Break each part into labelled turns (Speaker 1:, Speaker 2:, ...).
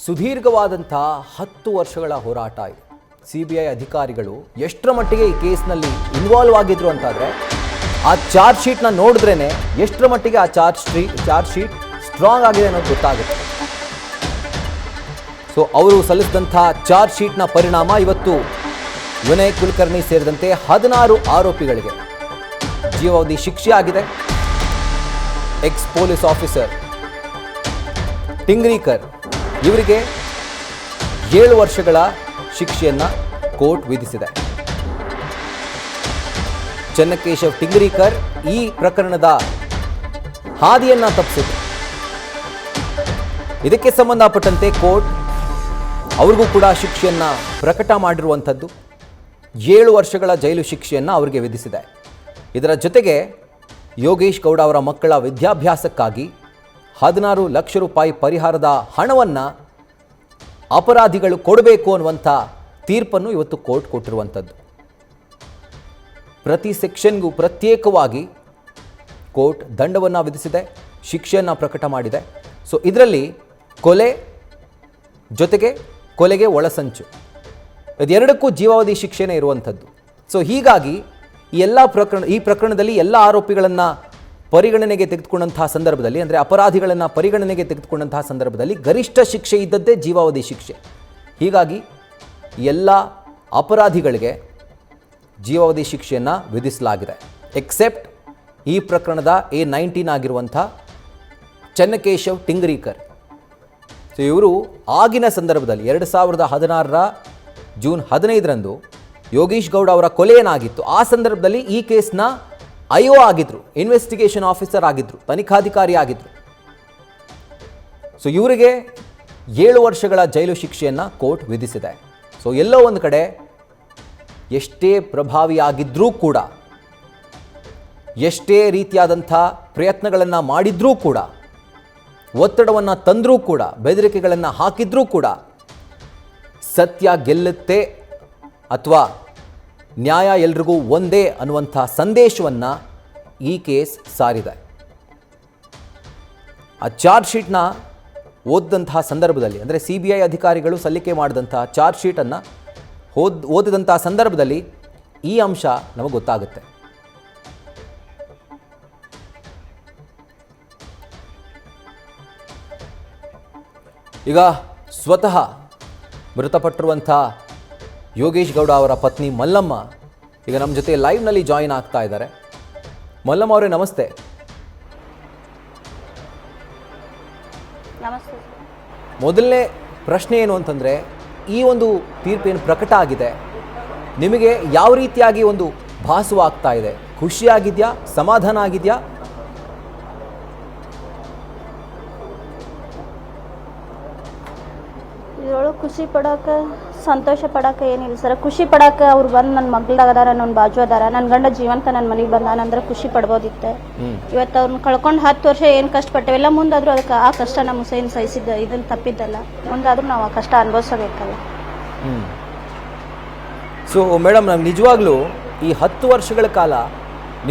Speaker 1: ಸುದೀರ್ಘವಾದಂಥ 10 ವರ್ಷಗಳ ಹೋರಾಟ ಇದೆ. CBI ಅಧಿಕಾರಿಗಳು ಎಷ್ಟರ ಮಟ್ಟಿಗೆ ಈ ಕೇಸ್ನಲ್ಲಿ ಇನ್ವಾಲ್ವ್ ಆಗಿದ್ರು ಅಂತಾದರೆ ಆ ಚಾರ್ಜ್ ಶೀಟ್ನ ನೋಡಿದ್ರೇ ಎಷ್ಟರ ಮಟ್ಟಿಗೆ ಆ ಚಾರ್ಜ್ ಶೀಟ್ ಸ್ಟ್ರಾಂಗ್ ಆಗಿದೆ ಅನ್ನೋದು ಗೊತ್ತಾಗುತ್ತೆ. ಸೊ ಅವರು ಸಲ್ಲಿಸಿದಂಥ ಚಾರ್ಜ್ ಶೀಟ್ನ ಪರಿಣಾಮ ಇವತ್ತು ವಿನಯ್ ಕುಲಕರ್ಣಿ ಸೇರಿದಂತೆ 16 ಆರೋಪಿಗಳಿಗೆ ಜೀವಾವಧಿ ಶಿಕ್ಷೆ ಆಗಿದೆ. ಎಕ್ಸ್ ಪೊಲೀಸ್ ಆಫೀಸರ್ ಟಿಂಗ್ರೀಕರ್ ಇವರಿಗೆ 7 ವರ್ಷಗಳ ಶಿಕ್ಷೆಯನ್ನು ಕೋರ್ಟ್ ವಿಧಿಸಿದೆ. ಚೆನ್ನಕೇಶವ್ ಟಿಂಗ್ರೀಕರ್ ಈ ಪ್ರಕರಣದ ಹಾದಿಯನ್ನು ತಪ್ಪಿಸಿದೆ. ಇದಕ್ಕೆ ಸಂಬಂಧಪಟ್ಟಂತೆ ಕೋರ್ಟ್ ಅವ್ರಿಗೂ ಕೂಡ ಶಿಕ್ಷೆಯನ್ನು ಪ್ರಕಟ ಮಾಡಿರುವಂಥದ್ದು. 7 ವರ್ಷಗಳ ಜೈಲು ಶಿಕ್ಷೆಯನ್ನು ಅವರಿಗೆ ವಿಧಿಸಿದೆ. ಇದರ ಜೊತೆಗೆ ಯೋಗೇಶ್ ಗೌಡ ಅವರ ಮಕ್ಕಳ ವಿದ್ಯಾಭ್ಯಾಸಕ್ಕಾಗಿ 16 ಲಕ್ಷ ರೂಪಾಯಿ ಪರಿಹಾರದ ಹಣವನ್ನು ಅಪರಾಧಿಗಳು ಕೊಡಬೇಕು ಅನ್ನುವಂಥ ತೀರ್ಪನ್ನು ಇವತ್ತು ಕೋರ್ಟ್ ಕೊಟ್ಟಿರುವಂಥದ್ದು. ಪ್ರತಿ ಸೆಕ್ಷನ್ಗೂ ಪ್ರತ್ಯೇಕವಾಗಿ ಕೋರ್ಟ್ ದಂಡವನ್ನು ವಿಧಿಸಿದೆ, ಶಿಕ್ಷೆಯನ್ನು ಪ್ರಕಟ ಮಾಡಿದೆ. ಸೊ ಇದರಲ್ಲಿ ಕೊಲೆ ಜೊತೆಗೆ ಕೊಲೆಗೆ ಒಳಸಂಚು ಇದೆರಡಕ್ಕೂ ಜೀವಾವಧಿ ಶಿಕ್ಷೆನೇ ಇರುವಂಥದ್ದು. ಸೊ ಹೀಗಾಗಿ ಈ ಪ್ರಕರಣದಲ್ಲಿ ಎಲ್ಲ ಆರೋಪಿಗಳನ್ನು ಪರಿಗಣನೆಗೆ ತೆಗೆದುಕೊಂಡಂತಹ ಸಂದರ್ಭದಲ್ಲಿ, ಅಂದರೆ ಅಪರಾಧಿಗಳನ್ನು ಪರಿಗಣನೆಗೆ ತೆಗೆದುಕೊಂಡಂತಹ ಸಂದರ್ಭದಲ್ಲಿ ಗರಿಷ್ಠ ಶಿಕ್ಷೆ ಇದ್ದದ್ದೇ ಜೀವಾವಧಿ ಶಿಕ್ಷೆ. ಹೀಗಾಗಿ ಎಲ್ಲ ಅಪರಾಧಿಗಳಿಗೆ ಜೀವಾವಧಿ ಶಿಕ್ಷೆಯನ್ನು ವಿಧಿಸಲಾಗಿದೆ, ಎಕ್ಸೆಪ್ಟ್ ಈ ಪ್ರಕರಣದ A19 ಆಗಿರುವಂಥ ಚೆನ್ನಕೇಶವ್ ಟಿಂಗ್ರೀಕರ್. ಸೊ ಇವರು ಆಗಿನ ಸಂದರ್ಭದಲ್ಲಿ 2016ರ ಜೂನ್ 15ರಂದು ಯೋಗೇಶ್ ಗೌಡ ಅವರ ಕೊಲೆ ಏನಾಗಿತ್ತು ಆ ಸಂದರ್ಭದಲ್ಲಿ ಈ ಕೇಸ್ನ IO ಆಗಿದ್ರು, ಇನ್ವೆಸ್ಟಿಗೇಷನ್ ಆಫೀಸರ್ ಆಗಿದ್ರು, ತನಿಖಾಧಿಕಾರಿ ಆಗಿದ್ರು. ಸೊ ಇವರಿಗೆ 7 ವರ್ಷಗಳ ಜೈಲು ಶಿಕ್ಷೆಯನ್ನು ಕೋರ್ಟ್ ವಿಧಿಸಿದೆ. ಸೊ ಎಲ್ಲೋ ಒಂದು ಕಡೆ ಎಷ್ಟೇ ಪ್ರಭಾವಿಯಾಗಿದ್ದರೂ ಕೂಡ, ಎಷ್ಟೇ ರೀತಿಯಾದಂಥ ಪ್ರಯತ್ನಗಳನ್ನು ಮಾಡಿದ್ರೂ ಕೂಡ, ಒತ್ತಡವನ್ನು ತಂದರೂ ಕೂಡ, ಬೆದರಿಕೆಗಳನ್ನು ಹಾಕಿದ್ರೂ ಕೂಡ ಸತ್ಯ ಗೆಲ್ಲುತ್ತೆ ಅಥವಾ ನ್ಯಾಯ ಎಲ್ರಿಗೂ ಒಂದೇ ಅನ್ನುವಂಥ ಸಂದೇಶವನ್ನು ಈ ಕೇಸ್ ಸಾರಿದೆ. ಆ ಚಾರ್ಜ್ ಶೀಟ್ನ ಓದಿದಂತಹ ಸಂದರ್ಭದಲ್ಲಿ, ಅಂದರೆ CBI ಅಧಿಕಾರಿಗಳು ಸಲ್ಲಿಕೆ ಮಾಡಿದಂಥ ಚಾರ್ಜ್ ಶೀಟನ್ನು ಓದಿದಂಥ ಸಂದರ್ಭದಲ್ಲಿ ಈ ಅಂಶ ನಮಗೆ ಗೊತ್ತಾಗುತ್ತೆ. ಈಗ ಸ್ವತಃ ಮೃತಪಟ್ಟಿರುವಂಥ ಯೋಗೇಶ್ ಗೌಡ ಅವರ ಪತ್ನಿ ಮಲ್ಲಮ್ಮ ಈಗ ನಮ್ಮ ಜೊತೆ ಲೈವ್ನಲ್ಲಿ ಜಾಯಿನ್ ಆಗ್ತಾ ಇದ್ದಾರೆ. ಮಲ್ಲಮ್ಮ ಅವರೇ, ನಮಸ್ತೆ.
Speaker 2: ನಮಸ್ತೆ.
Speaker 1: ಮೊದಲನೇ ಪ್ರಶ್ನೆ ಏನು ಅಂತಂದರೆ, ಈ ಒಂದು ತೀರ್ಪೇನು ಪ್ರಕಟ ಆಗಿದೆ, ನಿಮಗೆ ಯಾವ ರೀತಿಯಾಗಿ ಒಂದು ಭಾಸವಾಗ್ತಾ ಇದೆ? ಖುಷಿಯಾಗಿದೆಯಾ, ಸಮಾಧಾನ ಆಗಿದೆಯಾ?
Speaker 2: ಇದ್ರೊಳಗೆ ಖುಷಿ ಪಡೋಕೆ, ಸಂತೋಷ ಪಡೋಕೆ ಏನಿಲ್ಲ ಸರ್. ಖುಷಿ ಪಡೋಕೆ ಅವ್ರು ಬಂದು ನನ್ನ ಮಗ್ಳದಾಗ ಅದಾರ, ನನ್ನ ಬಾಜು ಅದಾರ, ನನ್ನ ಗಂಡ ಜೀವಂತ ನನ್ನ ಮನೆಗೆ ಬಂದಾನಂದ್ರೆ ಖುಷಿ ಪಡ್ಬೋದಿತ್ತೆ. ಇವತ್ತು ಅವ್ರನ್ನ ಕಳ್ಕೊಂಡು 10 ವರ್ಷ ಏನು ಕಷ್ಟಪಟ್ಟೆವೆಲ್ಲ, ಮುಂದಾದರೂ ಅದಕ್ಕೆ ಆ ಕಷ್ಟ ನಮ್ಮ ಏನು ಸಹಿಸಿದ್ದ ಇದನ್ನು ತಪ್ಪಿದ್ದಲ್ಲ, ಮುಂದಾದರೂ ನಾವು ಆ ಕಷ್ಟ ಅನುಭವಿಸಬೇಕಲ್ಲ.
Speaker 1: ಸೊ ಮೇಡಮ್, ನಮ್ಗೆ ನಿಜವಾಗ್ಲೂ ಈ 10 ವರ್ಷಗಳ ಕಾಲ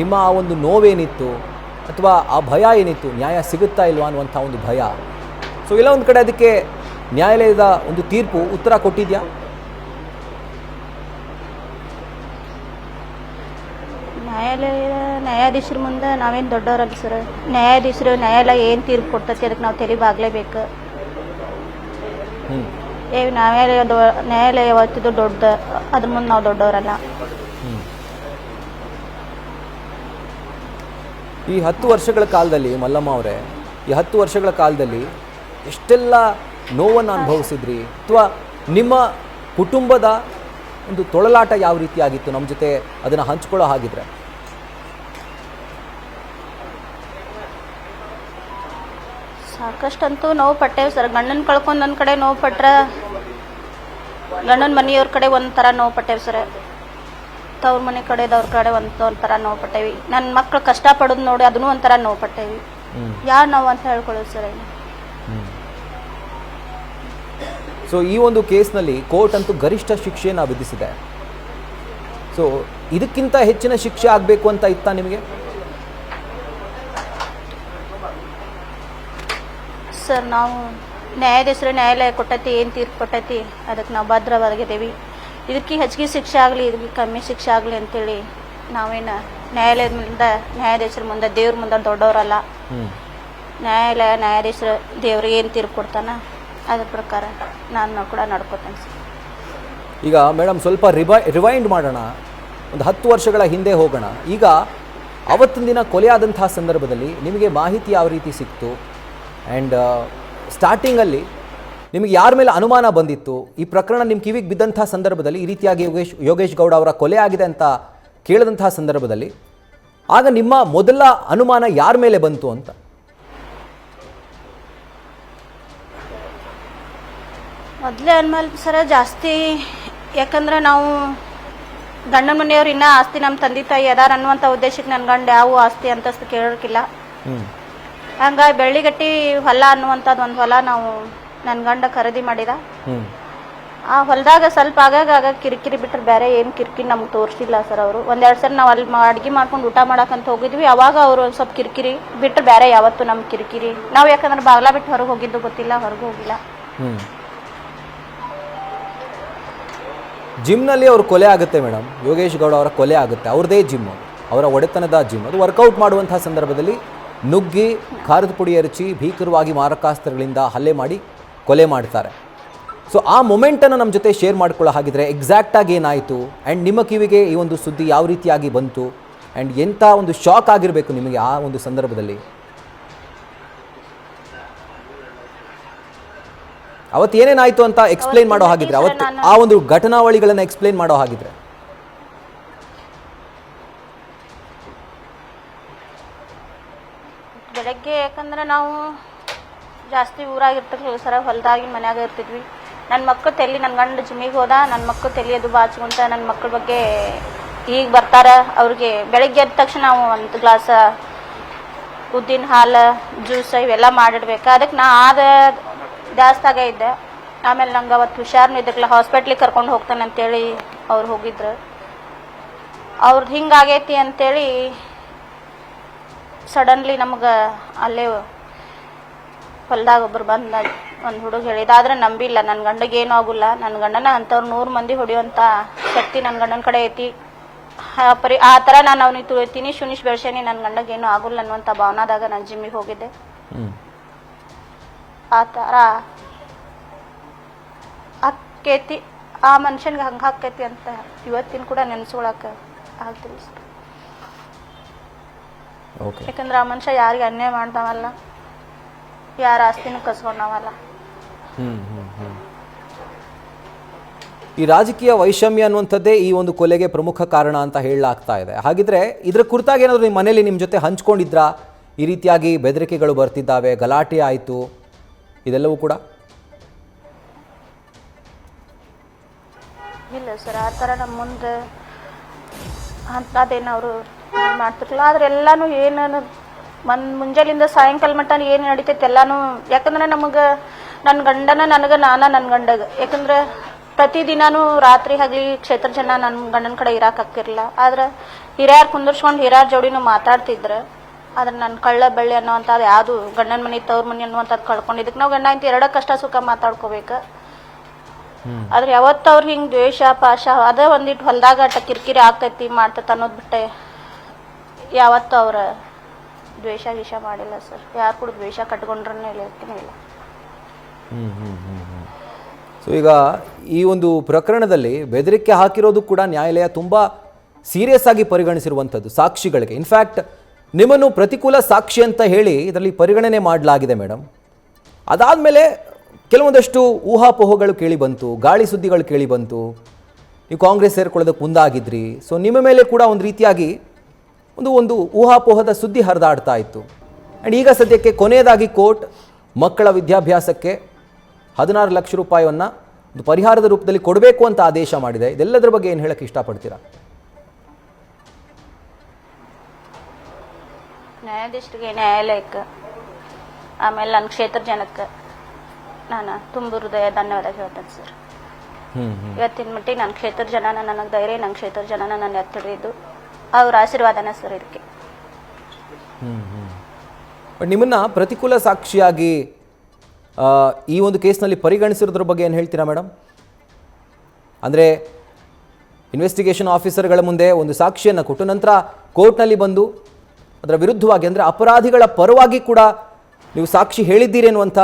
Speaker 1: ನಿಮ್ಮ ಆ ಒಂದು ನೋವೇನಿತ್ತು ಅಥವಾ ಆ ಭಯ ಏನಿತ್ತು, ನ್ಯಾಯ ಸಿಗುತ್ತಾ ಇಲ್ವಾ ಅನ್ನುವಂಥ ಒಂದು ಭಯ, ಸೊ ಎಲ್ಲ ಒಂದು ಕಡೆ ಅದಕ್ಕೆ ನ್ಯಾಯಾಲಯದ ಒಂದು ತೀರ್ಪು ಉತ್ತರ ಕೊಟ್ಟಿದ್ಯಾ?
Speaker 2: ನ್ಯಾಯಾಧೀಶರ ಮುಂದೆ ನಾವೇನು ದೊಡ್ಡವರಲ್ಲ ಸರ್. ನ್ಯಾಯಾಲಯ ಏನು ತೀರ್ಪು ಕೊಡ್ತೈತಿ ಅದಕ್ಕೆ ನಾವು ತೆರಿಬಾಗಲೇಬೇಕು. ನ್ಯಾಯಾಲಯ ಯಾವತ್ತಿದ್ದು ದೊಡ್ಡ, ಅದ್ರ ಮುಂದೆ ನಾವು ದೊಡ್ಡವರಲ್ಲ.
Speaker 1: ಈ 10 ವರ್ಷಗಳ ಕಾಲದಲ್ಲಿ ಮಲ್ಲಮ್ಮ ಅವರೇ, ಈ 10 ವರ್ಷಗಳ ಕಾಲದಲ್ಲಿ ಎಷ್ಟೆಲ್ಲ ನೋವನ್ನು ಅನುಭವಿಸಿದ್ರಿ, ಅಥವಾ ನಿಮ್ಮ ಕುಟುಂಬದ ಒಂದು ತೊಳಲಾಟ ಯಾವ ರೀತಿಯಾಗಿತ್ತು? ನಮ್ಮ ಜೊತೆ ಅದನ್ನು ಹಂಚ್ಕೊಳ್ಳೋ ಹಾಗಿದ್ರೆ.
Speaker 2: ಸಾಕಷ್ಟಂತೂ ನೋವು ಪಟ್ಟೇವು ಸರ್. ಗಂಡನ ಕಳ್ಕೊಂಡು ನನ್ನ ಕಡೆ ನೋವು ಪಟ್ರೆ, ಗಂಡನ ಮನೆಯವ್ರ ಕಡೆ ಒಂಥರ ನೋವು ಪಟ್ಟೇವು ಸರ್. ತವ್ರ ಮನೆ ಕಡೆದವ್ರ ಕಡೆ ಒಂಥರ ನೋವು ಪಟ್ಟೇವಿ. ನನ್ನ ಮಕ್ಳು ಕಷ್ಟಪಡೋದು ನೋಡಿ ಅದನ್ನೂ ಒಂಥರ ನೋವು ಪಟ್ಟೇವಿ. ಯಾರು ನೋವು ಅಂತ ಹೇಳ್ಕೊಳ್ಳೋದು ಸರ್.
Speaker 1: ಸೊ ಈ ಒಂದು ಕೇಸ್ನಲ್ಲಿ ಕೋರ್ಟ್ ಅಂತೂ ಗರಿಷ್ಠ ಶಿಕ್ಷೆಯನ್ನು ವಿಧಿಸಿದೆ. ಸೊ ಇದಕ್ಕಿಂತ ಹೆಚ್ಚಿನ ಶಿಕ್ಷೆ ಆಗಬೇಕು ಅಂತ ಇತ್ತಾ ನಿಮಗೆ?
Speaker 2: ಸರ್ ನಾವು ನ್ಯಾಯಾಧೀಶರು ನ್ಯಾಯಾಲಯ ಕೊಟ್ಟೈತಿ, ಏನು ತೀರ್ಪು ಕೊಟ್ಟೈತಿ ಅದಕ್ಕೆ ನಾವು ಭದ್ರವಾಗಿದ್ದೀವಿ. ಇದಕ್ಕೆ ಹೆಚ್ಚಿಗೆ ಶಿಕ್ಷೆ ಆಗಲಿ, ಇದಕ್ಕೆ ಕಮ್ಮಿ ಶಿಕ್ಷೆ ಆಗಲಿ ಅಂತೇಳಿ ನಾವೇನು ನ್ಯಾಯಾಲಯದ ಮುಂದೆ, ನ್ಯಾಯಾಧೀಶರ ಮುಂದೆ, ದೇವ್ರ ಮುಂದೆ ದೊಡ್ಡವರಲ್ಲ. ನ್ಯಾಯಾಧೀಶರು ದೇವ್ರಿಗೆ ಏನು ತೀರ್ಪು ಕೊಡ್ತಾನ ಅದ್ರ ಪ್ರಕಾರ ನಾನು ಕೂಡ ನಡ್ಕೋತೇನೆ ಸರ್.
Speaker 1: ಈಗ ಮೇಡಮ್ ಸ್ವಲ್ಪ ರಿವೈಂಡ್ ಮಾಡೋಣ, ಒಂದು 10 ವರ್ಷಗಳ ಹಿಂದೆ ಹೋಗೋಣ. ಈಗ ಅವತ್ತಿನ ದಿನ ಕೊಲೆಯಾದಂತಹ ಸಂದರ್ಭದಲ್ಲಿ ನಿಮಗೆ ಮಾಹಿತಿ ಯಾವ ರೀತಿ ಸಿಕ್ತು? ಆ್ಯಂಡ್ ಸ್ಟಾರ್ಟಿಂಗಲ್ಲಿ ನಿಮಗೆ ಯಾರ ಮೇಲೆ ಅನುಮಾನ ಬಂದಿತ್ತು? ಈ ಪ್ರಕರಣ ನಿಮ್ಮ ಕಿವಿಗೆ ಬಿದ್ದಂಥ ಸಂದರ್ಭದಲ್ಲಿ, ಈ ರೀತಿಯಾಗಿ ಯೋಗೇಶ್ ಗೌಡ ಅವರ ಕೊಲೆ ಆಗಿದೆ ಅಂತ ಕೇಳಿದಂತಹ ಸಂದರ್ಭದಲ್ಲಿ ಆಗ ನಿಮ್ಮ ಮೊದಲ ಅನುಮಾನ ಯಾರ ಮೇಲೆ ಬಂತು ಅಂತ?
Speaker 2: ಮೊದಲೇ ಅನ್ಮಲ್ ಸರ ಜಾಸ್ತಿ, ಯಾಕಂದ್ರೆ ನಾವು ಗಂಡನ ಮನೆಯವ್ರು ಇನ್ನೂ ಆಸ್ತಿ ನಮ್ಮ ತಂದೆ ತಾಯಿ ಅದಾರ ಅನ್ನುವಂಥ ಉದ್ದೇಶಕ್ಕೆ ನನ್ನ ಗಂಡ ಯಾವ ಆಸ್ತಿ ಅಂತಸ್ತು ಕೇಳೋಕ್ಕಿಲ್ಲ. ಹಂಗಾಗಿ ಬೆಳ್ಳಿಗಟ್ಟಿ ಹೊಲ ಅನ್ನುವಂಥದ್ದು ಒಂದು ಹೊಲ ನಾವು ನನ್ನ ಗಂಡ ಖರೀದಿ ಮಾಡಿದ. ಆ ಹೊಲದಾಗ ಸ್ವಲ್ಪ ಆಗಾಗ ಕಿರಿಕಿರಿ ಬಿಟ್ಟರೆ ಬೇರೆ ಏನು ಕಿರಿಕಿರಿ ನಮ್ಗೆ ತೋರಿಸಿಲ್ಲ ಸರ್. ಅವರು 1-2 ಸರಿ ನಾವು ಅಲ್ಲಿ ಅಡುಗೆ ಮಾಡ್ಕೊಂಡು ಊಟ ಮಾಡಕ್ಕಂತ ಹೋಗಿದ್ವಿ, ಅವಾಗ ಅವರು ಒಂದು ಸ್ವಲ್ಪ ಕಿರಿಕಿರಿ ಬಿಟ್ಟರೆ ಬೇರೆ ಯಾವತ್ತು ನಮ್ಮ ಕಿರಿಕಿರಿ. ನಾವು ಯಾಕಂದ್ರೆ ಬಾಗ್ಲ ಬಿಟ್ಟು ಹೊರಗೆ ಹೋಗಿದ್ದು ಗೊತ್ತಿಲ್ಲ, ಹೊರಗೆ ಹೋಗಿಲ್ಲ.
Speaker 1: ಜಿಮ್ನಲ್ಲಿ ಅವ್ರ ಕೊಲೆ ಆಗುತ್ತೆ ಮೇಡಮ್, ಯೋಗೇಶ್ ಗೌಡ ಅವರ ಕೊಲೆ ಆಗುತ್ತೆ. ಅವ್ರದ್ದೇ ಜಿಮ್, ಅವರ ಒಡೆತನದ ಜಿಮ್. ಅದು ವರ್ಕೌಟ್ ಮಾಡುವಂತಹ ಸಂದರ್ಭದಲ್ಲಿ ನುಗ್ಗಿ ಖಾರದ ಪುಡಿ ಎರಚಿ ಭೀಕರವಾಗಿ ಮಾರಕಾಸ್ತ್ರಗಳಿಂದ ಹಲ್ಲೆ ಮಾಡಿ ಕೊಲೆ ಮಾಡ್ತಾರೆ. ಸೊ ಆ ಮೊಮೆಂಟನ್ನು ನಮ್ಮ ಜೊತೆ ಶೇರ್ ಮಾಡ್ಕೊಳ್ಳೋ ಹಾಗಿದ್ರೆ ಎಕ್ಸಾಕ್ಟಾಗಿ ಏನಾಯಿತು, ಆ್ಯಂಡ್ ನಿಮ್ಮ ಕಿವಿಗೆ ಈ ಒಂದು ಸುದ್ದಿ ಯಾವ ರೀತಿಯಾಗಿ ಬಂತು, ಆ್ಯಂಡ್ ಎಂಥ ಒಂದು ಶಾಕ್ ಆಗಿರಬೇಕು ನಿಮಗೆ ಆ ಒಂದು ಸಂದರ್ಭದಲ್ಲಿ? ಅವತ್ತು ಏನೇನಾಯಿತು ಅಂತ ಎಕ್ಸ್ಪ್ಲೈನ್ ಮಾಡೋ ಹಾಗಿದ್ರೆ, ಅವತ್ತು ಆ ಒಂದು ಘಟನಾವಳಿಗಳನ್ನು ಎಕ್ಸ್ಪ್ಲೈನ್ ಮಾಡೋ ಹಾಗಿದ್ರೆ.
Speaker 2: ಬೆಳಗ್ಗೆ ಯಾಕಂದ್ರೆ ನಾವು ಜಾಸ್ತಿ ಊರಾಗಿರ್ತಿರ್ಲಿಲ್ಲ ಸರ, ಹೊಲದಾಗಿನ ಮನ್ಯಾಗ ಇರ್ತಿದ್ವಿ. ನನ್ನ ಮಕ್ಕಳು ತೆಲಿ, ನನ್ನ ಗಂಡ ಜಿಮ್ಮಿಗೆ ಹೋದ, ನನ್ನ ಮಕ್ಕಳು ತೆಲಿಯೋದು ಬಾಚ್ಕೊಂತ ನನ್ನ ಮಕ್ಕಳ ಬಗ್ಗೆ ಈಗ ಬರ್ತಾರ. ಅವ್ರಿಗೆ ಬೆಳಗ್ಗೆ ಎದ್ದ ತಕ್ಷಣ ನಾವು 1 ಗ್ಲಾಸ್ ಉದ್ದಿನ ಹಾಲು, ಜ್ಯೂಸ್ ಇವೆಲ್ಲ ಮಾಡಿಡ್ಬೇಕು. ಅದಕ್ಕೆ ನಾ ಜಾಸ್ತಾಗ ಇದ್ದೆ. ಆಮೇಲೆ ನಂಗೆ ಅವತ್ತು ಹುಷಾರ್ನೂ ಇದ್ದಕ್ಕಿಲ್ಲ, ಹಾಸ್ಪಿಟ್ಲಿಗೆ ಕರ್ಕೊಂಡು ಹೋಗ್ತಾನೆ ಅಂತೇಳಿ ಅವ್ರು ಹೋಗಿದ್ರು. ಅವ್ರದ್ದು ಹಿಂಗಾಗೈತಿ ಅಂತೇಳಿ ಸಡನ್ಲಿ ನಮ್ಗೆ ಅಲ್ಲೇ ಹೊಲ್ದಾಗ ಒಬ್ರು ಬಂದ ಒಂದು ಹುಡುಗ ಹೇಳಿದ. ಆದರೆ ನಂಬಿಲ್ಲ, ನನ್ನ ಗಂಡಗೆ ಏನೂ ಆಗೋಲ್ಲ, ನನ್ನ ಗಂಡನ ಅಂಥವ್ರು 100 ಮಂದಿ ಹೊಡೆಯುವಂಥ ಶಕ್ತಿ ನನ್ನ ಗಂಡನ ಕಡೆ ಐತಿ. ಆ ಥರ ನಾನು ಅವನಿಗೆ ತುಳಿತೀನಿ, ಶುನಿಶ್ ಬೆಳ್ಸೇನಿ, ನನ್ನ ಗಂಡಗೆ ಏನೂ ಆಗೋಲ್ಲ ಅನ್ನುವಂಥ ಭಾವನಾದಾಗ ನಾನು ಜಿಮ್ಮಿಗೆ ಹೋಗಿದ್ದೆ. ಆ ಥರ ಆಕೈತಿ, ಆ ಮನುಷ್ಯನ್ಗೆ ಹಂಗೆ ಹಾಕೈತಿ ಅಂತ ಇವತ್ತಿನ ಕೂಡ ನೆನೆಸ್ಕೊಳಕ್ಕೆ ಆಗ್ತಿಲ್ಲ ಸರ್. ಯಾಕಂದ್ರೆ ಆ ಮನುಷ್ಯ ಯಾರಿಗೆ ಅನ್ಯಾಯ ಮಾಡ್ದವಲ್ಲ, ಯಾರ ಆಸ್ತಿನೂ ಕಸ್ಕೊಂಡವಲ್ಲ.
Speaker 1: ಈ ರಾಜಕೀಯ ವೈಷಮ್ಯ ಅನ್ನುವಂಥದ್ದೇ ಈ ಒಂದು ಕೊಲೆಗೆ ಪ್ರಮುಖ ಕಾರಣ ಅಂತ ಹೇಳಲಾಗ್ತಾ ಇದೆ. ಹಾಗಿದ್ರೆ ಇದರ ಕುರಿತಾಗಿ ಏನಾದರೂ ನಿಮ್ಮ ಮನೇಲಿ ನಿಮ್ಮ ಜೊತೆ ಹಂಚ್ಕೊಂಡಿದ್ರಾ? ಈ ರೀತಿಯಾಗಿ ಬೆದರಿಕೆಗಳು ಬರ್ತಿದ್ದಾವೆ, ಗಲಾಟೆ ಆಯಿತು, ಇದೆಲ್ಲವೂ ಕೂಡ?
Speaker 2: ಇಲ್ಲ ಸರ್, ಆ ಥರ ನಮ್ಮ ಮುಂದೆ ಅಂಥದ್ದೇನು ಅವರು ಮಾಡ್ತಿರ್ಲಿಲ್ಲ. ಆದ್ರೆ ಎಲ್ಲನೂ ಏನು ಮುಂಜಾನಿಂದ ಸಾಯಂಕಾಲ ಮಟ್ಟ ಏನು ನಡೀತೈತೆ ಎಲ್ಲನೂ. ಯಾಕಂದ್ರೆ ನಮಗೆ ನನ್ನ ಗಂಡನ ನನಗೆ, ನನ್ನ ಗಂಡಗೆ, ಯಾಕಂದ್ರೆ ಪ್ರತಿದಿನಾನು ರಾತ್ರಿ ಆಗಲಿ ಕ್ಷೇತ್ರ ಜನ ನನ್ನ ಗಂಡನ ಕಡೆ ಇರಾಕಾಗ್ತಿರಲಿಲ್ಲ. ಆದ್ರೆ ಹಿರಿಯರು ಕುಂದರ್ಸ್ಕೊಂಡು ಹಿರಿಯರ ಜೋಡಿನೂ ಮಾತಾಡ್ತಿದ್ರು. ಆದ್ರೆ ನನ್ನ ಕಳ್ಳ ಬೆಳ್ಳಿ ಅನ್ನೋವಂಥದ್ದು ಯಾವುದು, ಗಂಡನ ಮನೆ ತವ್ರ ಮನೆ ಅನ್ನುವಂಥದ್ದು ಕಳ್ಕೊಂಡಿದ್ದಕ್ಕೆ ನಾವು ಗಂಡ ಇಂತ 2 ಕಷ್ಟ ಸುಖ ಮಾತಾಡ್ಕೋಬೇಕು. ಆದ್ರೆ ಯಾವತ್ತು ಅವ್ರು ಹಿಂಗೆ ದ್ವೇಷ ಪಾಶ ಅದೇ ಒಂದಿಟ್ಟು ಹೊಲದಾಗ ಅಟ್ಟ ಕಿರಿಕಿರಿ ಆಗ್ತೈತಿ ಮಾಡ್ತೈತೆ ಅನ್ನೋದು ಬಿಟ್ಟೆ ಯಾವತ್ತು ಅವ್ರ ದ್ವೇಷ ಗೀಷ ಮಾಡಿಲ್ಲ ಸರ್. ಯಾರು ಕೂಡ ದ್ವೇಷ ಕಟ್ಕೊಂಡ್ರೇ ಇಲ್ಲ.
Speaker 1: ಸೊ ಈಗ ಈ ಒಂದು ಪ್ರಕರಣದಲ್ಲಿ ಬೆದರಿಕೆ ಹಾಕಿರೋದು ಕೂಡ ನ್ಯಾಯಾಲಯ ತುಂಬ ಸೀರಿಯಸ್ ಆಗಿ ಪರಿಗಣಿಸಿರುವಂಥದ್ದು ಸಾಕ್ಷಿಗಳಿಗೆ. ಇನ್ಫ್ಯಾಕ್ಟ್ ನಿಮ್ಮನ್ನು ಪ್ರತಿಕೂಲ ಸಾಕ್ಷಿ ಅಂತ ಹೇಳಿ ಇದರಲ್ಲಿ ಪರಿಗಣನೆ ಮಾಡಲಾಗಿದೆ ಮೇಡಮ್. ಅದಾದಮೇಲೆ ಕೆಲವೊಂದಷ್ಟು ಊಹಾಪೋಹಗಳು ಕೇಳಿ ಬಂತು, ಗಾಳಿ ಸುದ್ದಿಗಳು ಕೇಳಿ ಬಂತು, ನೀವು ಕಾಂಗ್ರೆಸ್ ಸೇರ್ಕೊಳ್ಳೋದಕ್ಕೆ ಮುಂದಾಗಿದ್ರಿ. ಸೊ ನಿಮ್ಮ ಮೇಲೆ ಕೂಡ ಒಂದು ರೀತಿಯಾಗಿ ಒಂದು ಊಹಾಪೋಹದ ಸುದ್ದಿ ಹರಿದಾಡ್ತಾ ಇತ್ತು. ಆ್ಯಂಡ್ ಈಗ ಸದ್ಯಕ್ಕೆ ಕೊನೆಯದಾಗಿ ಕೋರ್ಟ್ ಮಕ್ಕಳ ವಿದ್ಯಾಭ್ಯಾಸಕ್ಕೆ 16 ಲಕ್ಷ ರೂಪಾಯಿಯನ್ನು ಒಂದು ಪರಿಹಾರದ ರೂಪದಲ್ಲಿ ಕೊಡಬೇಕು ಅಂತ ಆದೇಶ ಮಾಡಿದೆ. ಇದೆಲ್ಲದರ ಬಗ್ಗೆ ಏನು ಹೇಳಕ್ಕೆ ಇಷ್ಟಪಡ್ತೀರಾ?
Speaker 2: ನ್ಯಾಯಾಧೀಶರಿಗೆ, ನ್ಯಾಯಾಲಯಕ್ಕೆ, ಆಮೇಲೆ ನನ್ನ ಕ್ಷೇತ್ರ ಜನಕ್ಕೆ ನಾನು ತುಂಬ ಹೃದಯ ಧನ್ಯವಾದ ಹೇಳ್ತೇನೆ ಸರ್. ಇವತ್ತಿನ ಮಟ್ಟಿಗೆ ನನ್ನ ಕ್ಷೇತ್ರ ಜನನ ನನಗೆ ಧೈರ್ಯ, ನನ್ನ ಕ್ಷೇತ್ರ ಜನನ ನನ್ನ ಎತ್ತಿಡಿದ್ದು ಅವ್ರ ಆಶೀರ್ವಾದನ ಸರ್ ಇದಕ್ಕೆ.
Speaker 1: ನಿಮ್ಮನ್ನು ಪ್ರತಿಕೂಲ ಸಾಕ್ಷಿಯಾಗಿ ಈ ಒಂದು ಕೇಸ್ನಲ್ಲಿ ಪರಿಗಣಿಸಿರೋದ್ರ ಬಗ್ಗೆ ಏನು ಹೇಳ್ತೀರಾ ಮೇಡಮ್? ಅಂದರೆ ಇನ್ವೆಸ್ಟಿಗೇಷನ್ ಆಫೀಸರ್ಗಳ ಮುಂದೆ ಒಂದು ಸಾಕ್ಷಿಯನ್ನು ಕೊಟ್ಟು ನಂತರ ಕೋರ್ಟ್ನಲ್ಲಿ ಬಂದು ಅದರ ವಿರುದ್ಧವಾಗಿ ಅಂದರೆ ಅಪರಾಧಿಗಳ ಪರವಾಗಿ ಕೂಡ ನೀವು ಸಾಕ್ಷಿ ಹೇಳಿದ್ದೀರಿ ಅನ್ನುವಂಥ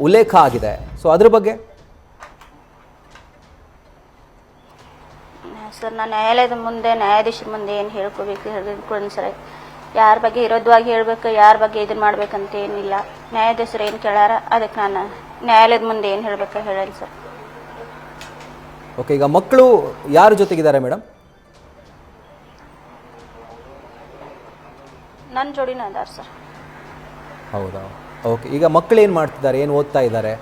Speaker 1: ಉಲ್ಲೇಖ ಆಗಿದೆ. ಸೊ ಅದ್ರ ಬಗ್ಗೆ
Speaker 2: ಸರ್, ನಾನು ನ್ಯಾಯಾಲಯದ ಮುಂದೆ ನ್ಯಾಯಾಧೀಶರ ಮುಂದೆ ಏನು ಹೇಳ್ಕೋಬೇಕು ಹೇಳ್ಕೊಂಡು ಸರ್, ಯಾರ ಬಗ್ಗೆ ವಿರೋಧವಾಗಿ ಹೇಳ್ಬೇಕು, ಯಾರ ಬಗ್ಗೆ ಇದನ್ನು ಮಾಡ್ಬೇಕಂತ ಏನಿಲ್ಲ. ನ್ಯಾಯಾಧೀಶರು ಏನು ಕೇಳಾರ ಅದಕ್ಕೆ ನಾನು ನ್ಯಾಯಾಲಯದ ಮುಂದೆ ಏನು ಹೇಳ್ಬೇಕು ಹೇಳಲ್ಲ ಸರ್.
Speaker 1: ಓಕೆ, ಈಗ ಮಕ್ಕಳು ಯಾರ ಜೊತೆಗಿದ್ದಾರೆ ಮೇಡಮ್?
Speaker 2: ನನ್ನ ಜೋಡಿನ ಅದಾರ ಸರ್.
Speaker 1: ಹೌದಾ? ಓಕೆ, ಈಗ ಮಕ್ಕಳು ಏನು ಮಾಡ್ತಿದ್ದಾರೆ, ಏನು ಓದ್ತಾ ಇದ್ದಾರೆ?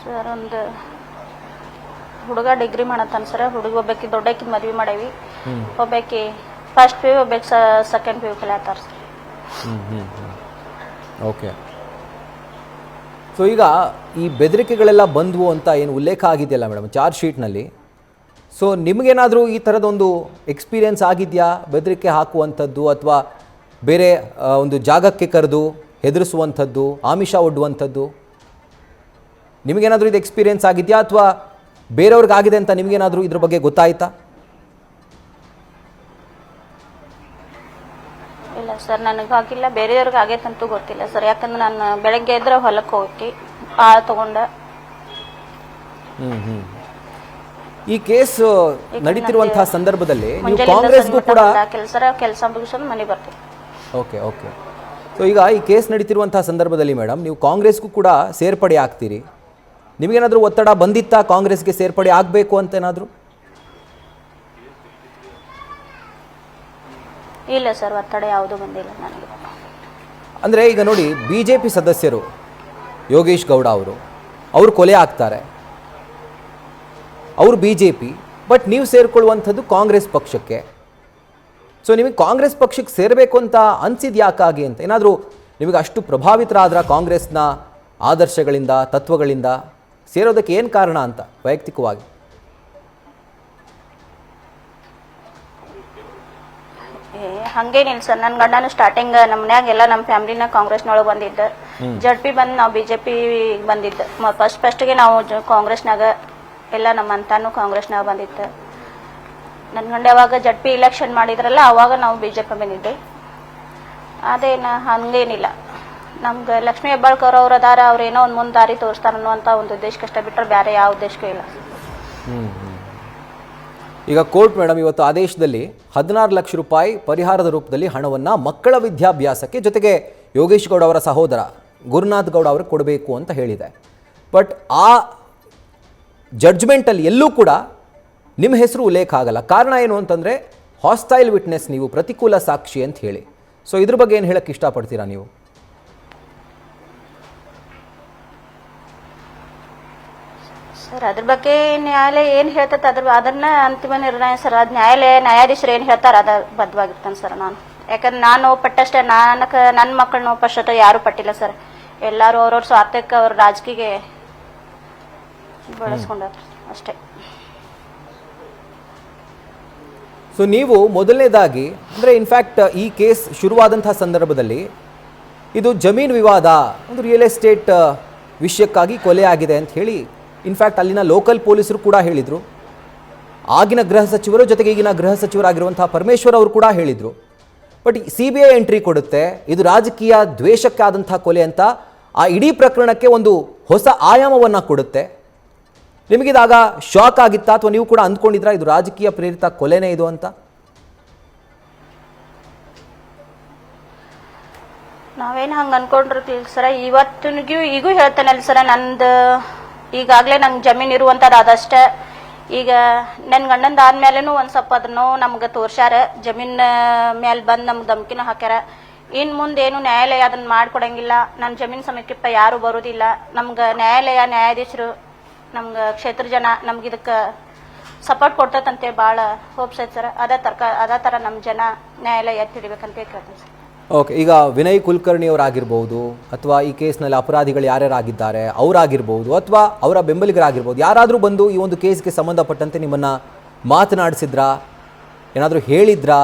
Speaker 2: ಸರ್, ಒಂದು ಹುಡುಗ ಡಿಗ್ರಿ ಮಾಡತ್ತಾನ ಸರ್. ಹುಡುಗ ಒಬ್ಬಾಕಿ ದೊಡ್ಡಕಿ ಮದ್ವೆ ಮಾಡೇವಿ. ಒಬ್ಬಾಕಿ ಫಸ್ಟ್ ಪಿ ಯು, ಒಬ್ಬಾಕಿ ಸೆಕೆಂಡ್ ಪಿ ಯು ಕಲಿಯತ್ತಾರ ಸರ್.
Speaker 1: ಓಕೆ. ಸೊ ಈಗ ಈ ಬೆದರಿಕೆಗಳೆಲ್ಲ ಬಂದವು ಅಂತ ಏನು ಉಲ್ಲೇಖ ಆಗಿದೆಯಲ್ಲ ಮೇಡಮ್ ಚಾರ್ಜ್ ಶೀಟ್ನಲ್ಲಿ, ಸೊ ನಿಮಗೇನಾದರೂ ಈ ಥರದೊಂದು ಎಕ್ಸ್ಪೀರಿಯೆನ್ಸ್ ಆಗಿದೆಯಾ? ಬೆದರಿಕೆ ಹಾಕುವಂಥದ್ದು ಅಥವಾ ಬೇರೆ ಒಂದು ಜಾಗಕ್ಕೆ ಕರೆದು ಹೆದರಿಸುವಂಥದ್ದು, ಆಮಿಷ ಒಡ್ಡುವಂಥದ್ದು ನಿಮಗೇನಾದರೂ ಇದು ಎಕ್ಸ್ಪೀರಿಯೆನ್ಸ್ ಆಗಿದೆಯಾ ಅಥವಾ ಬೇರೆಯವ್ರಿಗಾಗಿದೆ ಅಂತ ನಿಮಗೇನಾದರೂ ಇದ್ರ ಬಗ್ಗೆ ಗೊತ್ತಾಯ್ತಾ?
Speaker 2: ಇಲ್ಲ ಸರ್, ನನಗಾಗಿಲ್ಲ, ಬೇರೆಯವ್ರಿಗೆ ಆಗೈತಂತೂ ಗೊತ್ತಿಲ್ಲ ಸರ್. ಯಾಕಂದ್ರೆ ನಾನು ಬೆಳಗ್ಗೆ ಎದ್ರೆ ಹೊಲಕ್ಕೆ ಹೋಗಿ ತಗೊಂಡ.
Speaker 1: ಈ ಕೇಸ್ ನಡೀತಿರುವಂತಹ ಸಂದರ್ಭದಲ್ಲಿ ನೀವು ಕಾಂಗ್ರೆಸ್ಗೂ ಕೂಡ
Speaker 2: ಕೆಲಸ ಮುಗಿಸ್ಕೊಂಡು ಮನೆ ಬರ್ತೀವಿ.
Speaker 1: Okay okay. ಸೊ ಈಗ ಈ ಕೇಸ್ ನಡೀತಿರುವಂತಹ ಸಂದರ್ಭದಲ್ಲಿ ಮೇಡಮ್ ನೀವು ಕಾಂಗ್ರೆಸ್ಗೂ ಕೂಡ ಸೇರ್ಪಡೆ ಆಗ್ತೀರಿ. ನಿಮಗೇನಾದರೂ ಒತ್ತಡ ಬಂದಿತ್ತಾ ಕಾಂಗ್ರೆಸ್ಗೆ ಸೇರ್ಪಡೆ ಆಗಬೇಕು ಅಂತ ಏನಾದರೂ?
Speaker 2: ಇಲ್ಲ ಸರ್, ಒತ್ತಡ ಯಾವುದೂ ಬಂದಿಲ್ಲ ನನಗೆ.
Speaker 1: ಅಂದರೆ ಈಗ ನೋಡಿ, ಬಿ ಜೆ ಪಿ ಸದಸ್ಯರು ಯೋಗೇಶ್ ಗೌಡ ಅವರು ಕೊಲೆ ಆಗ್ತಾರೆ, ಅವರು ಬಿ ಜೆ ಪಿ, ಬಟ್ ನೀವು ಸೇರಿಕೊಳ್ಳುವಂಥದ್ದು ಕಾಂಗ್ರೆಸ್ ಪಕ್ಷಕ್ಕೆ. ಸೊ ನಿಮಗೆ ಕಾಂಗ್ರೆಸ್ ಪಕ್ಷಕ್ಕೆ ಸೇರಬೇಕು ಅಂತ ಅನಿಸಿದ್ದು ಯಾಕಾಗಿ ಅಂತ ಏನಾದರೂ ನಿಮಗೆ ಅಷ್ಟು ಪ್ರಭಾವಿತರಾದ್ರ ಕಾಂಗ್ರೆಸ್ನ ಆದರ್ಶಗಳಿಂದ, ತತ್ವಗಳಿಂದ ಸೇರೋದಕ್ಕೆ ಏನು ಕಾರಣ ಅಂತ ವೈಯಕ್ತಿಕವಾಗಿ?
Speaker 2: ಹಂಗೇನಿಲ್ಲ ಸರ್, ನನ್ನ ಗಂಡನು ಸ್ಟಾರ್ಟಿಂಗ್ ನಮ್ಮ ಮನ್ಯಾಗೆಲ್ಲ ನಮ್ಮ ಫ್ಯಾಮಿಲಿನ ಕಾಂಗ್ರೆಸ್ನೊಳಗೆ ಬಂದಿದ್ದ. ಜಡ್ ಪಿ ಬಂದು ನಾವು BJP ಬಂದಿದ್ದ. ಫಸ್ಟ್ಗೆ ನಾವು ಕಾಂಗ್ರೆಸ್ನಾಗ ಎಲ್ಲ ನಮ್ಮ ಅಂತಾನು ಕಾಂಗ್ರೆಸ್ನಾಗ ಬಂದಿತ್ತು. ನನ್ನ ಗಂಡ ಯಾವಾಗ ಜಡ್ ಪಿ ಇಲೆಕ್ಷನ್ ಮಾಡಿದ್ರಲ್ಲ ಅವಾಗ ನಾವು BJP ಬಂದಿದ್ದೆ. ಅದೇನು ಹಂಗೇನಿಲ್ಲ, ನಮ್ಗೆ ಲಕ್ಷ್ಮೀ ಹೆಬ್ಬಾಳ್ಕರ್ ಅವ್ರು ಅದಾರ, ಅವ್ರು ಏನೋ ಒಂದು ಮುಂದೆ ದಾರಿ ತೋರಿಸ್ತಾರ ಅನ್ನುವಂಥ ಒಂದು ಉದ್ದೇಶಕ್ಕಷ್ಟೇ ಬಿಟ್ಟರೆ ಬೇರೆ ಯಾವ ಉದ್ದೇಶಕ್ಕೂ ಇಲ್ಲ.
Speaker 1: ಈಗ ಕೋರ್ಟ್ ಮೇಡಮ್ ಇವತ್ತು ಆದೇಶದಲ್ಲಿ 16 ಲಕ್ಷ ರೂಪಾಯಿ ಪರಿಹಾರದ ರೂಪದಲ್ಲಿ ಹಣವನ್ನು ಮಕ್ಕಳ ವಿದ್ಯಾಭ್ಯಾಸಕ್ಕೆ ಜೊತೆಗೆ ಯೋಗೇಶ್ ಗೌಡ ಅವರ ಸಹೋದರ ಗುರುನಾಥ್ ಗೌಡ ಅವ್ರಿಗೆ ಕೊಡಬೇಕು ಅಂತ ಹೇಳಿದೆ. ಬಟ್ ಆ ಜಡ್ಜ್ಮೆಂಟಲ್ಲಿ ಎಲ್ಲೂ ಕೂಡ ನಿಮ್ಮ ಹೆಸರು ಉಲ್ಲೇಖ ಆಗಲ್ಲ. ಕಾರಣ ಏನು ಅಂತಂದರೆ ಹಾಸ್ಟೈಲ್ ವಿಟ್ನೆಸ್, ನೀವು ಪ್ರತಿಕೂಲ ಸಾಕ್ಷಿ ಅಂತ ಹೇಳಿ. ಸೊ ಇದ್ರ ಬಗ್ಗೆ ಏನು ಹೇಳಕ್ಕೆ ಇಷ್ಟಪಡ್ತೀರಾ ನೀವು?
Speaker 2: ಸರ್, ಅದ್ರ ಬಗ್ಗೆ ನ್ಯಾಯಾಲಯ ಏನು ಹೇಳ್ತೈತೆ ಅದನ್ನ ಅಂತಿಮ ನಿರ್ಣಯ ಸರ್. ಅದು ನ್ಯಾಯಾಧೀಶರು ಏನು ಹೇಳ್ತಾರೆ ಅದ ಬದ್ಧವಾಗಿರ್ತಾನೆ ಸರ್. ಯಾಕಂದ್ರೆ ನಾನು ಪಟ್ಟಷ್ಟೇ, ನನ್ನ ಮಕ್ಕಳನ್ನ ಪಟ್ಟಷ್ಟ ಯಾರೂ ಪಟ್ಟಿಲ್ಲ ಸರ್. ಎಲ್ಲರೂ ಅವ್ರವ್ರ ಸ್ವಾರ್ಥಕ್ಕೆ ಅವ್ರ ರಾಜಕೀಯ ಬಳಸ್ಕೊಂಡಾರ ಅಷ್ಟೇ.
Speaker 1: ಸೊ ನೀವು ಮೊದಲನೇದಾಗಿ ಅಂದರೆ ಇನ್ಫ್ಯಾಕ್ಟ್ ಈ ಕೇಸ್ ಶುರುವಾದಂತಹ ಸಂದರ್ಭದಲ್ಲಿ ಇದು ಜಮೀನು ವಿವಾದ, ಒಂದು ರಿಯಲ್ ಎಸ್ಟೇಟ್ ವಿಷಯಕ್ಕಾಗಿ ಕೊಲೆ ಆಗಿದೆ ಅಂತ ಹೇಳಿ ಇನ್ಫ್ಯಾಕ್ಟ್ ಅಲ್ಲಿನ ಲೋಕಲ್ ಪೊಲೀಸರು ಕೂಡ ಹೇಳಿದರು. ಆಗಿನ ಗೃಹ ಸಚಿವರು ಜೊತೆಗೆ ಈಗಿನ ಗೃಹ ಸಚಿವರಾಗಿರುವಂತಹ ಪರಮೇಶ್ವರ್ ಅವರು ಕೂಡ ಹೇಳಿದರು. ಬಟ್ CBI ಎಂಟ್ರಿ ಕೊಡುತ್ತೆ, ಇದು ರಾಜಕೀಯ ದ್ವೇಷಕ್ಕಾದಂಥ ಕೊಲೆ ಅಂತ. ಆ ಇಡೀ ಪ್ರಕರಣಕ್ಕೆ ಒಂದು ಹೊಸ ಆಯಾಮವನ್ನು ಕೊಡುತ್ತೆ. ನಿಮಗಿದಾಗ ಶಾಕ್ ಆಗಿತ್ತಾ ಅಥವಾ ನೀವು ಕೂಡ ಅಂದ್ಕೊಂಡಿದ್ರಾ ಇದು ರಾಜಕೀಯ ಪ್ರೇರಿತ ಕೊಲೆನೇ ಇದು ಅಂತ?
Speaker 2: ನಾವೇನು ಹಂಗೆ ಅನ್ಕೊಂಡಿರ್ತೀವಿ ಸರ. ಇವತ್ತಿನಿಗೂ ಈಗೂ ಹೇಳ್ತೇನಲ್ಲ ಸರ, ನಂದು ಈಗಾಗಲೇ ನಂಗೆ ಜಮೀನು ಇರುವಂಥದ್ದು ಅದಷ್ಟೇ. ಈಗ ನನ್ನ ಗಂಡಂದು ಆದ್ಮೇಲೆನೂ ಒಂದು ಸ್ವಲ್ಪ ಅದನ್ನು ನಮ್ಗೆ ತೋರ್ಸ್ಯಾರ, ಜಮೀನ್ ಮೇಲೆ ಬಂದು ನಮ್ಗೆ ಧಮ್ಕಿನೂ ಹಾಕ್ಯಾರ. ಇನ್ನು ಮುಂದೆ ಏನು ನ್ಯಾಯಾಲಯ ಅದನ್ನು ಮಾಡಿಕೊಡಂಗಿಲ್ಲ, ನನ್ನ ಜಮೀನು ಸಮೀಪ ಯಾರೂ ಬರೋದಿಲ್ಲ. ನಮ್ಗೆ ನ್ಯಾಯಾಲಯ, ನ್ಯಾಯಾಧೀಶರು, ನಮ್ಗೆ ಕ್ಷೇತ್ರ ಜನ ನಮ್ಗೆ ಇದಕ್ಕೆ ಸಪೋರ್ಟ್ ಕೊಡ್ತೈತಂತೆ ಭಾಳ ಹೋಪ್ಸ್ ಐತೆ ಸರ್. ಅದೇ ಥರ ನಮ್ಮ ಜನ ನ್ಯಾಯಾಲಯ ಎತ್ತಿಡಿಬೇಕಂತ ಕೇಳ್ತೀನಿ ಸರ್.
Speaker 1: ಓಕೆ, ಈಗ ವಿನಯ್ ಕುಲಕರ್ಣಿ ಅವರಾಗಿರ್ಬೋದು ಅಥವಾ ಈ ಕೇಸ್ನಲ್ಲಿ ಅಪರಾಧಿಗಳು ಯಾರ್ಯಾರಾಗಿದ್ದಾರೆ ಅವರಾಗಿರ್ಬೋದು ಅಥವಾ ಅವರ ಬೆಂಬಲಿಗರಾಗಿರ್ಬೋದು, ಯಾರಾದರೂ ಬಂದು ಈ ಒಂದು ಕೇಸ್ಗೆ ಸಂಬಂಧಪಟ್ಟಂತೆ ನಿಮ್ಮನ್ನು ಮಾತನಾಡಿಸಿದ್ರಾ, ಏನಾದರೂ ಹೇಳಿದ್ರಾ?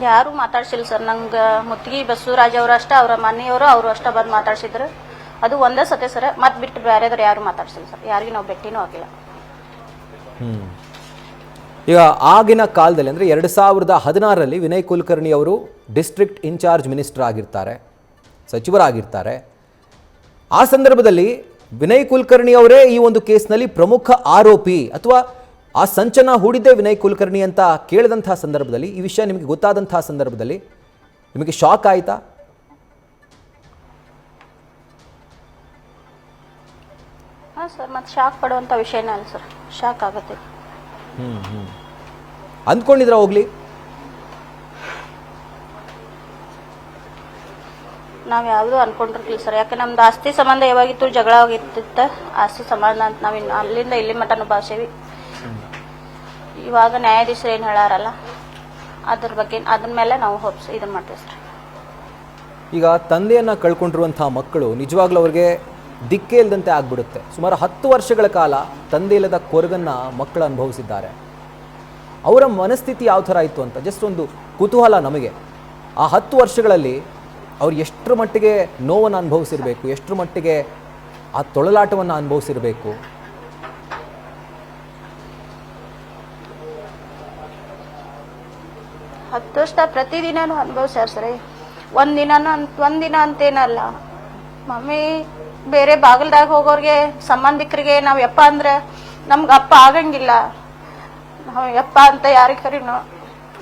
Speaker 2: ಯಾರು ಮಾತಾಡ್ಸಿಲ್ಲ ಸರ್. ನಂಗೆ ಮುತ್ತಿಗೆ ಬಸವರಾಜ್ ಅವರು ಅಷ್ಟೇ, ಅವರ ಮನೆಯವರು ಅವರು ಅಷ್ಟೇ ಬಂದು ಮಾತಾಡ್ಸಿದ್ರು. ಅದು ಒಂದೇ ಸತೆ ಸರ್, ಮತ್ತೆ ಬಿಟ್ಟು ಬೇರೆದವ್ರು ಯಾರು ಮಾತಾಡ್ಸಿಲ್ಲ ಸರ್. ಯಾರಿಗೂ ನಾವು ಭೇಟಿನೂ ಆಗಿಲ್ಲ.
Speaker 1: ಈಗ ಆಗಿನ ಕಾಲದಲ್ಲಿ ಅಂದರೆ 2016ರಲ್ಲಿ ವಿನಯ್ ಕುಲಕರ್ಣಿ ಅವರು ಡಿಸ್ಟ್ರಿಕ್ಟ್ ಇನ್ಚಾರ್ಜ್ ಮಿನಿಸ್ಟರ್ ಆಗಿರ್ತಾರೆ, ಸಚಿವರಾಗಿರ್ತಾರೆ. ಆ ಸಂದರ್ಭದಲ್ಲಿ ವಿನಯ್ ಕುಲಕರ್ಣಿ ಅವರೇ ಈ ಒಂದು ಕೇಸ್ನಲ್ಲಿ ಪ್ರಮುಖ ಆರೋಪಿ ಅಥವಾ ಆ ಸಂಚನ ಹೂಡಿದ್ದೇ ವಿನಯ್ ಕುಲಕರ್ಣಿ ಅಂತ ಕೇಳಿದಂತಹ ಸಂದರ್ಭದಲ್ಲಿ, ಈ ವಿಷಯ ನಿಮಗೆ ಗೊತ್ತಾದಂತಹ ಸಂದರ್ಭದಲ್ಲಿ ನಿಮಗೆ ಶಾಕ್ ಆಯಿತಾ?
Speaker 2: ಹಾಂ ಸರ್, ಮತ್ತೆ ಶಾಕ್ ಪಡುವಂಥ ವಿಷಯನೇ ಅಲ್ಲ ಸರ್, ಶಾಕ್ ಆಗುತ್ತೆ.
Speaker 1: ಅಂದ್ಕೊಂಡಿದ್ರ ಹೋಗ್ಲಿ?
Speaker 2: ನಾವು ಯಾವುದೂ ಅನ್ಕೊಂಡಿರ್ಲಿಲ್ಲ ಸರ್. ಯಾಕೆ ನಮ್ದು ಆಸ್ತಿ ಸಂಬಂಧ ಯಾವಾಗಿತ್ತು, ಜಗಳ ಆಗಿರ್ತಿತ್ತ, ಆಸ್ತಿ ಸಂಬಂಧ ಅಂತ ನಾವು ಅಲ್ಲಿಂದ ಇಲ್ಲಿ ಮಟನೂ ಭಾಷೆವಿ. ಇವಾಗ ನ್ಯಾಯಾಧೀಶರು ಏನು ಹೇಳಾರಲ್ಲ ಅದ್ರ ಬಗ್ಗೆ, ಅದ್ರ ಮೇಲೆ ನಾವು ಇದನ್ನು ಮಾಡ್ತೀವಿ ಸರ್.
Speaker 1: ಈಗ ತಂದೆಯನ್ನು ಕಳ್ಕೊಂಡಿರುವಂತಹ ಮಕ್ಕಳು ನಿಜವಾಗ್ಲೂ ಅವ್ರಿಗೆ ದಿಕ್ಕೇ ಇಲ್ಲದಂತೆ ಆಗ್ಬಿಡುತ್ತೆ. ಸುಮಾರು 10 ವರ್ಷಗಳ ಕಾಲ ತಂದೆ ಇಲ್ಲದ ಕೊರಗನ್ನು ಮಕ್ಕಳು ಅನುಭವಿಸಿದ್ದಾರೆ. ಅವರ ಮನಸ್ಥಿತಿ ಯಾವ ಥರ ಇತ್ತು ಅಂತ ಜಸ್ಟ್ ಒಂದು ಕುತೂಹಲ ನಮಗೆ. ಆ 10 ವರ್ಷಗಳಲ್ಲಿ ಅವ್ರು ಎಷ್ಟರ ಮಟ್ಟಿಗೆ ನೋವನ್ನು ಅನುಭವಿಸಿರಬೇಕು, ಎಷ್ಟರ ಮಟ್ಟಿಗೆ ಆ ತೊಳಲಾಟವನ್ನು ಅನುಭವಿಸಿರಬೇಕು?
Speaker 2: ಹತ್ತು ವರ್ಷ ಪ್ರತಿದಿನನೂ ಅನುಭವಿಸ್ಯಾರ ಸರಿ. ಒಂದಿನ ಅಂತೇನಲ್ಲ. ಮಮ್ಮಿ ಬೇರೆ ಬಾಗಿಲ್ದಾಗ ಹೋಗೋರಿಗೆ, ಸಂಬಂಧಿಕರಿಗೆ ನಾವು ಯಪ್ಪ ಅಂದ್ರೆ ನಮ್ಗೆ ಅಪ್ಪ ಆಗಂಗಿಲ್ಲ. ನಾವು ಯಪ್ಪ ಅಂತ ಯಾರಿಗೆ ಕರೀನೋ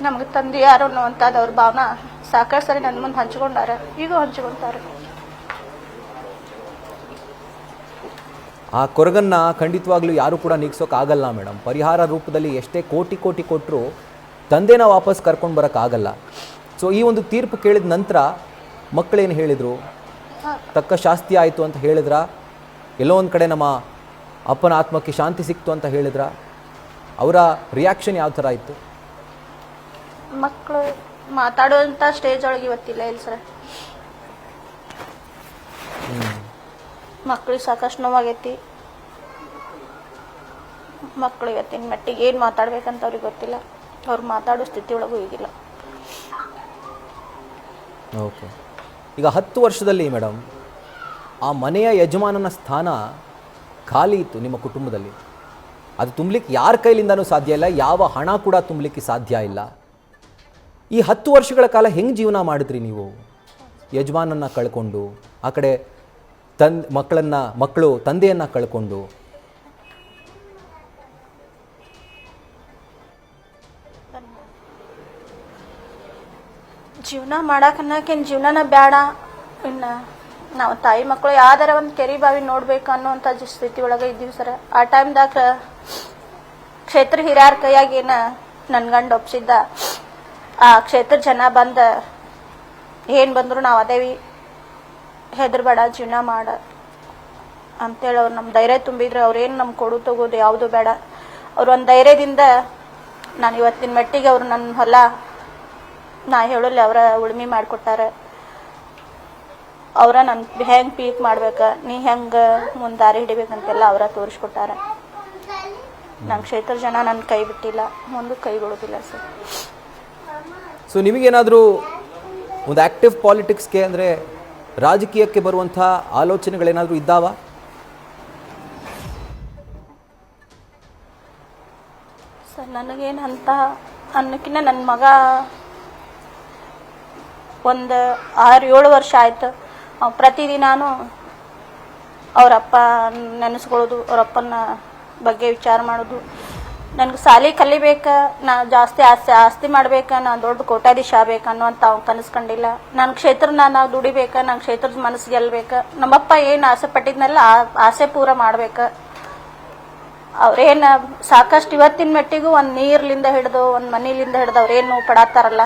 Speaker 2: ನಮ್ಗೆ ತಂದೆ ಯಾರು ಅನ್ನುವಂಥದ್ದು ಅವ್ರ ಭಾವನಾ ಸಾಕಷ್ಟು ಸರಿ ನನ್ನ ಮುಂದೆ ಹಂಚ್ಕೊಂಡಾರ, ಈಗ ಹಂಚ್ಕೊಂತಾರೆ.
Speaker 1: ಆ ಕೊರಗನ್ನು ಖಂಡಿತವಾಗ್ಲೂ ಯಾರು ಕೂಡ ನೀಗ್ಸೋಕ್ಕಾಗಲ್ಲ ಮೇಡಮ್. ಪರಿಹಾರ ರೂಪದಲ್ಲಿ ಎಷ್ಟೇ ಕೋಟಿ ಕೊಟ್ಟರು ತಂದೆನ ವಾಪಸ್ ಕರ್ಕೊಂಡು ಬರೋಕ್ಕಾಗಲ್ಲ. ಸೊ ಈ ಒಂದು ತೀರ್ಪು ಕೇಳಿದ ನಂತರ ಮಕ್ಕಳೇನು ಹೇಳಿದರು? ತಕ್ಕ ಶಾಸ್ತಿ ಆಯಿತು ಅಂತ ಹೇಳಿದ್ರ? ಎಲ್ಲೋ ಒಂದು ಕಡೆ ನಮ್ಮ ಅಪ್ಪನ ಆತ್ಮಕ್ಕೆ ಶಾಂತಿ ಸಿಕ್ತು ಅಂತ ಹೇಳಿದ್ರ? ಅವರ ರಿಯಾಕ್ಷನ್ ಯಾವ ಥರ ಇತ್ತು?
Speaker 2: ಮಕ್ಕಳು ಮಾತಾಡುವಂಥ ಸ್ಟೇಜ್ ಒಳಗೆ ಇವತ್ತಿಲ್ಲ ಇಲ್ಲ ಸರ್. ಮಕ್ಕಳಿಗೆ ಸಾಕಷ್ಟು ನೋವಾಗೈತಿ. ಮಕ್ಕಳು ಇವತ್ತಿನ ಮಟ್ಟಿಗೆ ಏನು ಮಾತಾಡ್ಬೇಕಂತ ಅವ್ರಿಗೆ ಗೊತ್ತಿಲ್ಲ. ಅವ್ರು ಮಾತಾಡೋ ಸ್ಥಿತಿ ಒಳಗೂ ಈಗಿಲ್ಲ.
Speaker 1: ಓಕೆ. ಈಗ 10 ವರ್ಷದಲ್ಲಿ ಮೇಡಮ್ ಆ ಮನೆಯ ಯಜಮಾನನ ಸ್ಥಾನ ಖಾಲಿ ಇತ್ತು ನಿಮ್ಮ ಕುಟುಂಬದಲ್ಲಿ. ಅದು ತುಂಬಲಿಕ್ಕೆ ಯಾರ ಕೈಲಿಂದನೂ ಸಾಧ್ಯ ಇಲ್ಲ, ಯಾವ ಹಣ ಕೂಡ ತುಂಬಲಿಕ್ಕೆ ಸಾಧ್ಯ ಇಲ್ಲ. ಈ 10 ವರ್ಷಗಳ ಕಾಲ ಹೆಂಗೆ ಜೀವನ ಮಾಡಿದ್ರಿ ನೀವು? ಯಜಮಾನನ್ನು ಕಳ್ಕೊಂಡು, ಆ ಕಡೆ ಮಕ್ಕಳು ತಂದೆಯನ್ನು ಕಳ್ಕೊಂಡು.
Speaker 2: ಜೀವನ ಮಾಡಕ್ಕನ್ನೋಕೇನು ಜೀವನನ ಬೇಡ. ಇನ್ನು ನಾವು ತಾಯಿ ಮಕ್ಕಳು ಯಾವ್ದಾರ ಒಂದು ಕೆರೆ ಬಾವಿ ನೋಡ್ಬೇಕು ಅನ್ನೋಂಥ ಸ್ಥಿತಿ ಒಳಗೆ ಇದ್ದೀವಿ ಸರ್. ಆ ಟೈಮ್ದಾಗ ಕ್ಷೇತ್ರ ಹಿರಿಯರ ಕೈಯಾಗೇನ ನನ್ನ ಗಂಡ ಒಪ್ಸಿದ್ದ. ಆ ಕ್ಷೇತ್ರ ಜನ ಬಂದ ಏನು ಬಂದ್ರು ನಾವು ಅದೇವಿ, ಹೆದರ್ಬೇಡ ಜೀವನ ಮಾಡ ಅಂತೇಳಿ ಅವ್ರು ನಮ್ಮ ಧೈರ್ಯ ತುಂಬಿದ್ರೆ. ಅವ್ರೇನು ನಮ್ಗೆ ಕೊಡು ತಗೋದು ಯಾವುದು ಬೇಡ. ಅವ್ರು ಒಂದು ಧೈರ್ಯದಿಂದ ನಾನು ಇವತ್ತಿನ ಮಟ್ಟಿಗೆ ಅವ್ರು ನನ್ನ ಹೊಲ ನಾ ಹೇಳಲ್ಲ ಅವರ ಉಳುಮೆ ಮಾಡಿಕೊಟ್ಟಾರ. ಅವರ ನನ್ನ ಹೆಂಗೆ ಪೀಕ್ ಮಾಡ್ಬೇಕು, ನೀ ಹೆಂಗೆ ಮುಂದೆ ದಾರಿ ಹಿಡಿಬೇಕಂತೆಲ್ಲ ಅವರ ತೋರಿಸ್ಕೊಟ್ಟಾರ. ನಮ್ಮ ಕ್ಷೇತ್ರ ಜನ ನನ್ನ ಕೈ ಬಿಟ್ಟಿಲ್ಲ, ಮುಂದೆ ಕೈ ಬಿಡೋದಿಲ್ಲ ಸರ್.
Speaker 1: ಸೊ ನಿಮಗೇನಾದರೂ ಒಂದು ಆ್ಯಕ್ಟಿವ್ ಪಾಲಿಟಿಕ್ಸ್ಗೆ ಅಂದರೆ ರಾಜಕೀಯಕ್ಕೆ ಬರುವಂಥ ಆಲೋಚನೆಗಳೇನಾದರೂ ಇದ್ದಾವ?
Speaker 2: ಸರ್ ನನಗೇನಂತ ಅನ್ನೋಕ್ಕಿಂತ ನನ್ನ ಮಗ ಒಂದು 6-7 ವರ್ಷ ಆಯ್ತು. ಪ್ರತಿದಿನಾನು ಅವರಪ್ಪ ನೆನೆಸ್ಕೊಳ್ಳೋದು, ಅವರಪ್ಪನ ಬಗ್ಗೆ ವಿಚಾರ ಮಾಡೋದು. ನನಗೆ ಸಾಲಿ ಕಲಿಬೇಕು, ನಾ ಜಾಸ್ತಿ ಆಸ್ತಿ ಮಾಡ್ಬೇಕು, ನಾನು ದೊಡ್ಡ ಕೋಟ್ಯಾಧೀಶ ಆಗ್ಬೇಕು ಅನ್ನೋಂಥ ಅವ್ನು ಕನಸ್ಕೊಂಡಿಲ್ಲ. ನನ್ನ ಕ್ಷೇತ್ರನ ನಾವು ದುಡಿಬೇಕು, ನನ್ನ ಕ್ಷೇತ್ರದ ಮನಸ್ಸು ಗೆಲ್ಬೇಕು. ನಮ್ಮಪ್ಪ ಏನು ಆಸೆ ಪಟ್ಟಿದ್ನೆಲ್ಲ ಆಸೆ ಪೂರ ಮಾಡ್ಬೇಕು. ಅವ್ರೇನು ಸಾಕಷ್ಟು ಇವತ್ತಿನ ಮಟ್ಟಿಗೂ ಒಂದು ನೀರ್ಲಿಂದ ಹಿಡಿದು ಒಂದು ಮನೇಲಿಂದ ಹಿಡ್ದು ಅವ್ರೇನು ಪಡಾತಾರಲ್ಲ,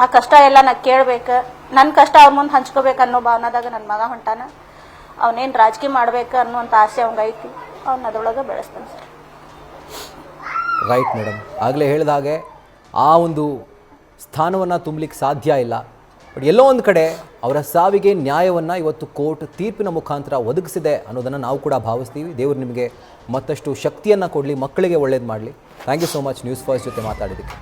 Speaker 2: ಆ ಕಷ್ಟ ಎಲ್ಲ ನಾ ಕೇಳ್ಬೇಕು. ನನ್ನ ಕಷ್ಟ ಅವ್ರ ಮುಂದೆ ಹಂಚ್ಕೋಬೇಕು ಅನ್ನೋ ಭಾವನಾದಾಗ ನನ್ನ ಮಗ ಹೊಂಟಾನ. ಅವನೇನು ರಾಜಕೀಯ ಮಾಡ್ಬೇಕು ಅನ್ನುವಂಥ ಆಸೆ ಅವಂಗೈತಿ. ಅವ್ನ ಅದರೊಳಗೆ ಬೆಳೆಸ್ತಾನೆ ಸರ್.
Speaker 1: ರೈಟ್ ಮೇಡಮ್, ಆಗಲೇ ಹೇಳಿದ ಹಾಗೆ ಆ ಒಂದು ಸ್ಥಾನವನ್ನು ತುಂಬಲಿಕ್ಕೆ ಸಾಧ್ಯ ಇಲ್ಲ. ಬಟ್ ಎಲ್ಲೋ ಒಂದು ಕಡೆ ಅವರ ಸಾವಿಗೆ ನ್ಯಾಯವನ್ನು ಇವತ್ತು ಕೋರ್ಟ್ ತೀರ್ಪಿನ ಮುಖಾಂತರ ಒದಗಿಸಿದೆ ಅನ್ನೋದನ್ನು ನಾವು ಕೂಡ ಭಾವಿಸ್ತೀವಿ. ದೇವರು ನಿಮಗೆ ಮತ್ತಷ್ಟು ಶಕ್ತಿಯನ್ನು ಕೊಡಲಿ, ಮಕ್ಕಳಿಗೆ ಒಳ್ಳೇದು ಮಾಡಲಿ. Thank you so much News First ಜೊತೆ ಮಾತಾಡಿದ್ದಕ್ಕೆ.